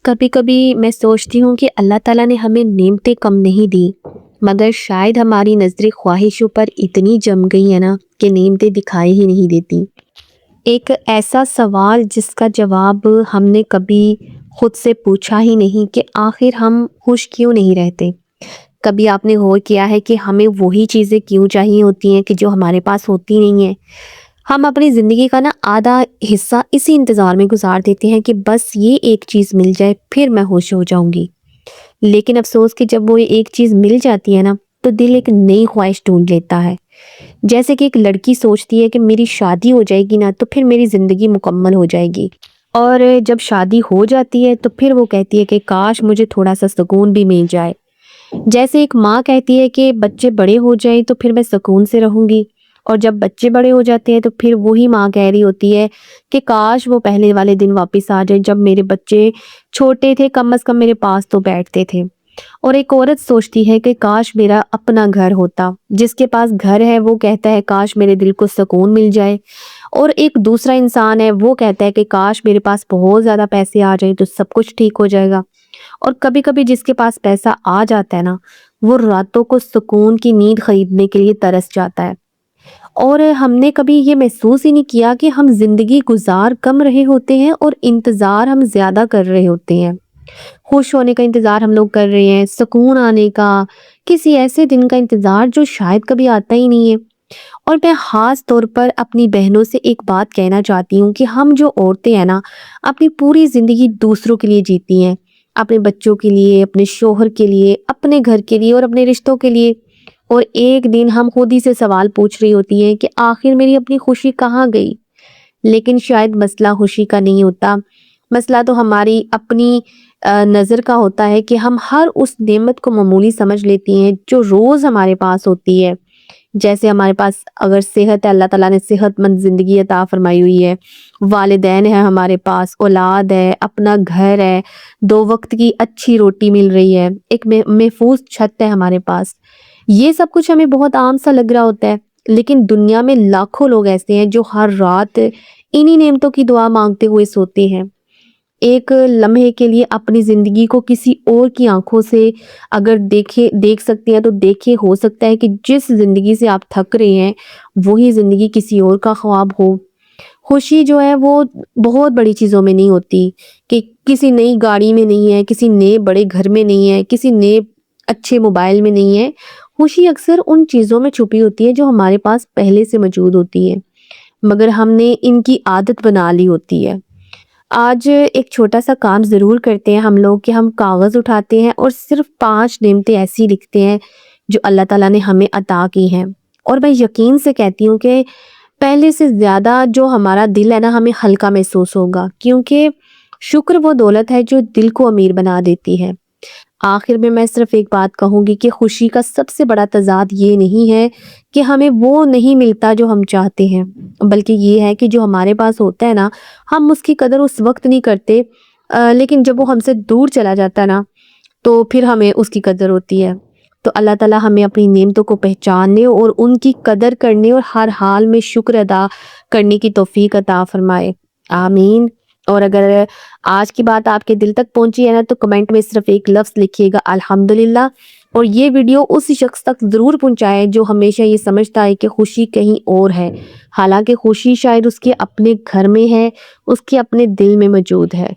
کبھی کبھی میں سوچتی ہوں کہ اللہ تعالیٰ نے ہمیں نعمتیں کم نہیں دی، مگر شاید ہماری نظریں خواہشوں پر اتنی جم گئی ہیں نا کہ نعمتیں دکھائی ہی نہیں دیتی۔ ایک ایسا سوال جس کا جواب ہم نے کبھی خود سے پوچھا ہی نہیں کہ آخر ہم خوش کیوں نہیں رہتے۔ کبھی آپ نے غور کیا ہے کہ ہمیں وہی چیزیں کیوں چاہیے ہوتی ہیں کہ جو ہمارے پاس ہوتی نہیں ہیں؟ ہم اپنی زندگی کا آدھا حصہ اسی انتظار میں گزار دیتے ہیں کہ بس یہ ایک چیز مل جائے پھر میں خوش ہو جاؤں گی۔ لیکن افسوس کہ جب وہ ایک چیز مل جاتی ہے تو دل ایک نئی خواہش ڈھونڈ لیتا ہے۔ جیسے کہ ایک لڑکی سوچتی ہے کہ میری شادی ہو جائے گی تو پھر میری زندگی مکمل ہو جائے گی، اور جب شادی ہو جاتی ہے تو پھر وہ کہتی ہے کہ کاش مجھے تھوڑا سا سکون بھی مل جائے۔ جیسے ایک ماں کہتی ہے کہ بچے بڑے ہو جائیں تو پھر میں سکون سے رہوں گی، اور جب بچے بڑے ہو جاتے ہیں تو پھر وہی ماں کہہ رہی ہوتی ہے کہ کاش وہ پہلے والے دن واپس آ جائے جب میرے بچے چھوٹے تھے، کم از کم میرے پاس تو بیٹھتے تھے۔ اور ایک عورت سوچتی ہے کہ کاش میرا اپنا گھر ہوتا۔ جس کے پاس گھر ہے وہ کہتا ہے کاش میرے دل کو سکون مل جائے، اور ایک دوسرا انسان ہے وہ کہتا ہے کہ کاش میرے پاس بہت زیادہ پیسے آ جائیں تو سب کچھ ٹھیک ہو جائے گا۔ اور کبھی کبھی جس کے پاس پیسہ آ جاتا ہے وہ راتوں کو سکون کی نیند خریدنے کے لیے ترس جاتا ہے، اور ہم نے کبھی یہ محسوس ہی نہیں کیا کہ ہم زندگی گزار کم رہے ہوتے ہیں اور انتظار ہم زیادہ کر رہے ہوتے ہیں۔ خوش ہونے کا انتظار ہم لوگ کر رہے ہیں، سکون آنے کا، کسی ایسے دن کا انتظار جو شاید کبھی آتا ہی نہیں ہے۔ اور میں خاص طور پر اپنی بہنوں سے ایک بات کہنا چاہتی ہوں کہ ہم جو عورتیں ہیں اپنی پوری زندگی دوسروں کے لیے جیتی ہیں، اپنے بچوں کے لیے، اپنے شوہر کے لیے، اپنے گھر کے لیے اور اپنے رشتوں کے لیے، اور ایک دن ہم خود ہی سے سوال پوچھ رہی ہوتی ہیں کہ آخر میری اپنی خوشی کہاں گئی؟ لیکن شاید مسئلہ خوشی کا نہیں ہوتا، مسئلہ تو ہماری اپنی نظر کا ہوتا ہے کہ ہم ہر اس نعمت کو معمولی سمجھ لیتی ہیں جو روز ہمارے پاس ہوتی ہے۔ جیسے ہمارے پاس اگر صحت ہے، اللہ تعالیٰ نے صحت مند زندگی عطا فرمائی ہوئی ہے، والدین ہیں ہمارے پاس، اولاد ہے، اپنا گھر ہے، 2 وقت کی اچھی روٹی مل رہی ہے، ایک محفوظ چھت ہے ہمارے پاس۔ یہ سب کچھ ہمیں بہت عام سا لگ رہا ہوتا ہے، لیکن دنیا میں لاکھوں لوگ ایسے ہیں جو ہر رات انہی نعمتوں کی دعا مانگتے ہوئے سوتے ہیں۔ ایک لمحے کے لیے اپنی زندگی کو کسی اور کی آنکھوں سے اگر دیکھ سکتے ہیں تو دیکھے، ہو سکتا ہے کہ جس زندگی سے آپ تھک رہے ہیں وہی زندگی کسی اور کا خواب ہو۔ خوشی جو ہے وہ بہت بڑی چیزوں میں نہیں ہوتی، کہ کسی نئی گاڑی میں نہیں ہے، کسی نئے بڑے گھر میں نہیں ہے، کسی نئے اچھے موبائل میں نہیں ہے۔ خوشی اکثر ان چیزوں میں چھپی ہوتی ہے جو ہمارے پاس پہلے سے موجود ہوتی ہے، مگر ہم نے ان کی عادت بنا لی ہوتی ہے۔ آج ایک چھوٹا سا کام ضرور کرتے ہیں ہم لوگ کہ ہم کاغذ اٹھاتے ہیں اور صرف 5 نعمتیں ایسی لکھتے ہیں جو اللہ تعالیٰ نے ہمیں عطا کی ہیں، اور میں یقین سے کہتی ہوں کہ پہلے سے زیادہ جو ہمارا دل ہے ہمیں ہلکا محسوس ہوگا، کیونکہ شکر وہ دولت ہے جو دل کو امیر بنا دیتی ہے۔ آخر میں صرف ایک بات کہوں گی کہ خوشی کا سب سے بڑا تضاد یہ نہیں ہے کہ ہمیں وہ نہیں ملتا جو ہم چاہتے ہیں، بلکہ یہ ہے کہ جو ہمارے پاس ہوتا ہے ہم اس کی قدر اس وقت نہیں کرتے، لیکن جب وہ ہم سے دور چلا جاتا ہے تو پھر ہمیں اس کی قدر ہوتی ہے۔ تو اللہ تعالیٰ ہمیں اپنی نعمتوں کو پہچاننے اور ان کی قدر کرنے اور ہر حال میں شکر ادا کرنے کی توفیق عطا فرمائے، آمین۔ اور اگر آج کی بات آپ کے دل تک پہنچی ہے تو کمنٹ میں صرف ایک لفظ لکھیے گا، الحمدللہ، اور یہ ویڈیو اسی شخص تک ضرور پہنچائے جو ہمیشہ یہ سمجھتا ہے کہ خوشی کہیں اور ہے، حالانکہ خوشی شاید اس کے اپنے گھر میں ہے، اس کے اپنے دل میں موجود ہے۔